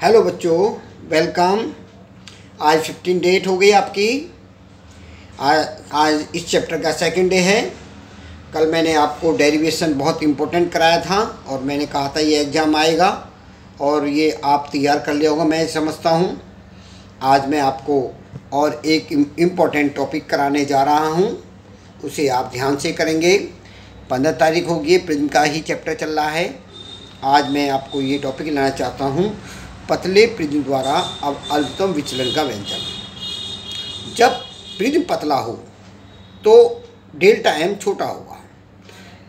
Hello बच्चों, welcome. आज 15 date हो गई आपकी। आज इस चैप्टर का सेकंड डे है। कल मैंने आपको डेरिवेशन बहुत इम्पोर्टेंट कराया था और मैंने कहा था ये एग्ज़ाम आएगा और ये आप तैयार कर लिया होगा, मैं समझता हूँ। आज मैं आपको और एक इम्पोर्टेंट टॉपिक कराने जा रहा हूँ, उसे आप ध्यान से करेंगे। 15 तारीख होगी, प्रिज्म का ही चैप्टर चल रहा है। आज मैं आपको ये टॉपिक लाना चाहता हूँ, पतले प्रिज्म द्वारा अब अल्पतम विचलन का व्यंजन। जब प्रिज्म पतला हो तो डेल्टा एम छोटा होगा।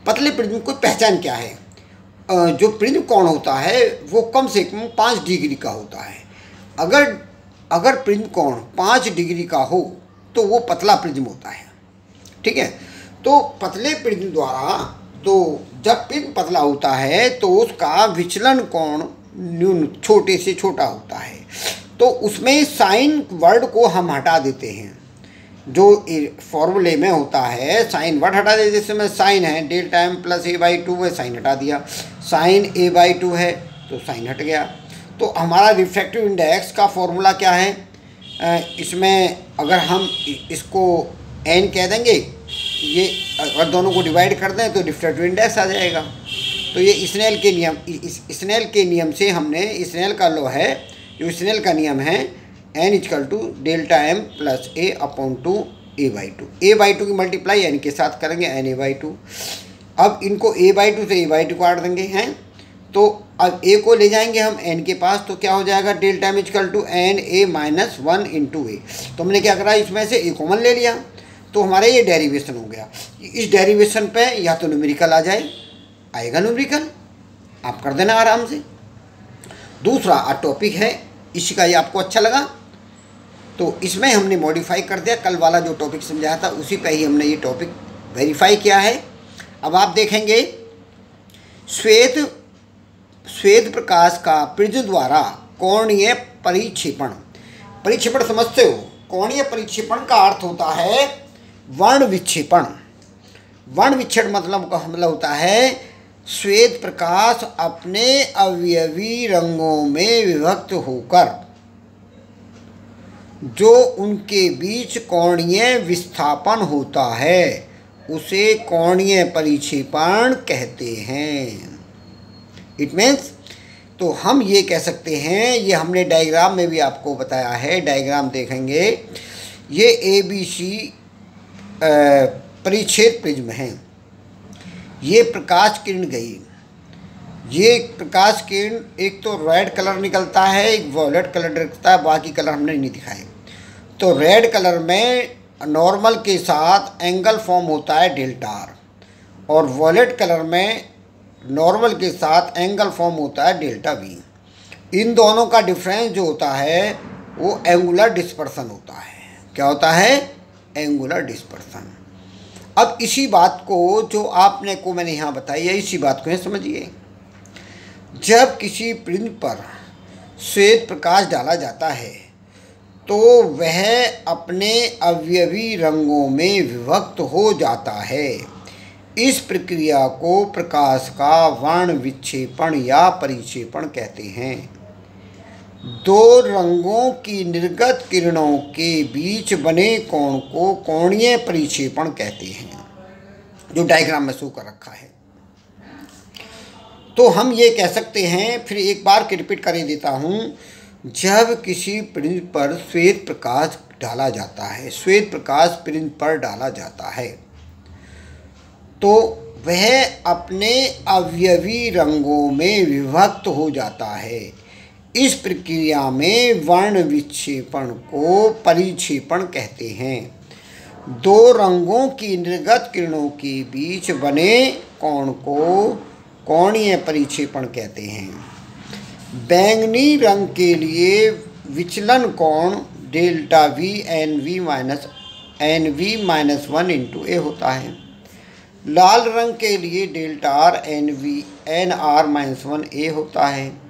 पतले प्रिज्म की पहचान क्या है? जो प्रिज्म कोण होता है वो कम से कम 5 डिग्री का होता है। अगर प्रिज्म कोण 5 डिग्री का हो तो वो पतला प्रिज्म होता है। ठीक है, तो पतले प्रिज्म द्वारा तो जब प्रिज्म पतला होता है तो उसका विचलन कोण छोटे से छोटा होता है। तो उसमें साइन वर्ड को हम हटा देते हैं। जो फॉर्मूले में होता है साइन वर्ड हटा देते। जैसे में साइन है delta M plus A by two है, साइन हटा दिया। साइन ए बाई टू है तो साइन हट गया। तो हमारा रिफ्रैक्टिव इंडेक्स का फॉर्मूला क्या है? इसमें अगर हम इसको एन कह देंगे, ये अगर दोनों को डिवाइड कर दें तो रिफ्रैक्टिव इंडेक्स आ जाएगा। तो ये स्नेल के नियम, स्नेल के नियम से हमने, स्नेल का लॉ है, जो स्नेल का नियम है N equal to delta M plus A upon two A by two. A by two की मल्टीप्लाई एन के साथ करेंगे, एन ए बाई टू। अब इनको ए बाई टू से ए बाई टू काट देंगे हैं, तो अब ए को ले जाएंगे हम एन के पास, तो क्या हो जाएगा? Delta M equal to N A minus 1 into A. तो हमने क्या करा, इसमें से ए कॉमन ले लिया, तो हमारा ये डेरिवेशन हो गया। इस डेरिवेशन पे या तो न्यूमेरिकल आ जाए, आएगा न्यूमेरिकल, आप कर देना आराम से। दूसरा टॉपिक है, इसका ये आपको अच्छा लगा तो इसमें हमने मॉडिफाई कर दिया। कल वाला जो टॉपिक समझाया था उसी पे ही हमने ये टॉपिक वेरीफाई किया है। अब आप देखेंगे श्वेत प्रकाश का प्रिज्म द्वारा कोणीय परिक्षेपण। परिक्षेपण समझते हो? कोणीय परिक्षेपण का अर्थ होता है वर्ण विक्षेपण। वर्ण विक्षेपण मतलब होता है श्वेत प्रकाश अपने अवयवी रंगों में विभक्त होकर जो उनके बीच कोणीय विस्थापन होता है उसे कोणीय परिक्षेपण कहते हैं। इट मीन्स, तो हम ये कह सकते हैं, ये हमने डायग्राम में भी आपको बताया है, डायग्राम देखेंगे। ये ABC परिच्छेद प्रिज्म है। ये प्रकाश किरण गई, ये प्रकाश किरण एक तो रेड कलर निकलता है, एक वॉयलेट कलर निकलता है, बाकी कलर हमने नहीं दिखाए। तो रेड कलर में नॉर्मल के साथ एंगल फॉर्म होता है डेल्टा आर, और वॉयलेट कलर में नॉर्मल के साथ एंगल फॉर्म होता है डेल्टा वी। इन दोनों का डिफरेंस जो होता है वो एंगुलर डिस्पर्सन होता है। क्या होता है? Angular dispersion. अब इसी बात को जो आपने को मैंने यहाँ बताई है, इसी बात को समझिए। जब किसी प्रिज्म पर श्वेत प्रकाश डाला जाता है तो वह अपने अवयवी रंगों में विभक्त हो जाता है। इस प्रक्रिया को प्रकाश का वर्ण विक्षेपण या परिक्षेपण कहते हैं। दो रंगों की निर्गत किरणों के बीच बने कोण को कोणीय परिक्षेपण कहते हैं, जो डायग्राम में शो कर रखा है। तो हम ये कह सकते हैं, फिर एक बार रिपीट कर देता हूँ। जब किसी प्रिज्म पर श्वेत प्रकाश डाला जाता है, श्वेत प्रकाश प्रिज्म पर डाला जाता है तो वह अपने अवयवी रंगों में विभक्त हो जाता है। इस प्रक्रिया में वर्ण विक्षेपण को परिक्षेपण कहते हैं। दो रंगों की निर्गत किरणों के बीच बने कोण को कोणीय परिक्षेपण कहते हैं। बैंगनी रंग के लिए विचलन कोण delta V N V minus 1 into A होता है। लाल रंग के लिए delta R N R minus 1 A होता है।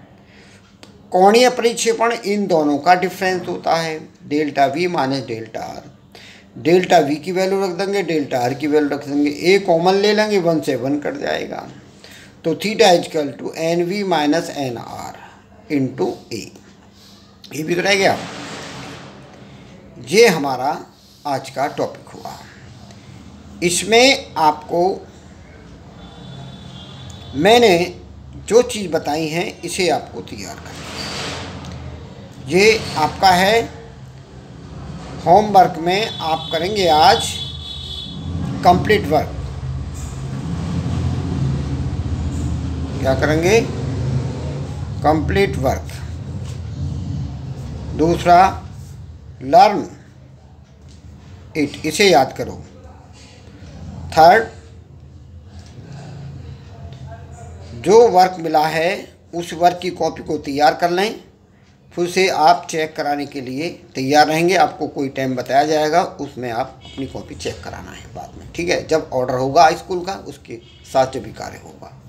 कोणीय परिक्षेपण इन दोनों का डिफरेंस होता है, delta we minus delta R. Delta we की वैल्यू रख देंगे, डेल्टा आर की वैल्यू रख देंगे, ए कॉमन ले लेंगे, 1 से 1 कट जाएगा। तो theta equal to N V minus N R into A. ये भी तो रह गया। ये हमारा आज का टॉपिक हुआ। इसमें आपको मैंने जो चीज़ बताई हैं इसे आपको तैयार करना। ये आपका है होमवर्क में आप करेंगे आज कंप्लीट वर्क। क्या करेंगे? Complete work. दूसरा लर्न इट, इसे याद करो। थर्ड, जो वर्क मिला है उस वर्क की कॉपी को तैयार कर लें, फिर से आप चेक कराने के लिए तैयार रहेंगे। आपको कोई टाइम बताया जाएगा, उसमें आप अपनी कॉपी चेक कराना है बाद में, ठीक है? जब ऑर्डर होगा स्कूल का उसके साथ जब भी कार्य होगा।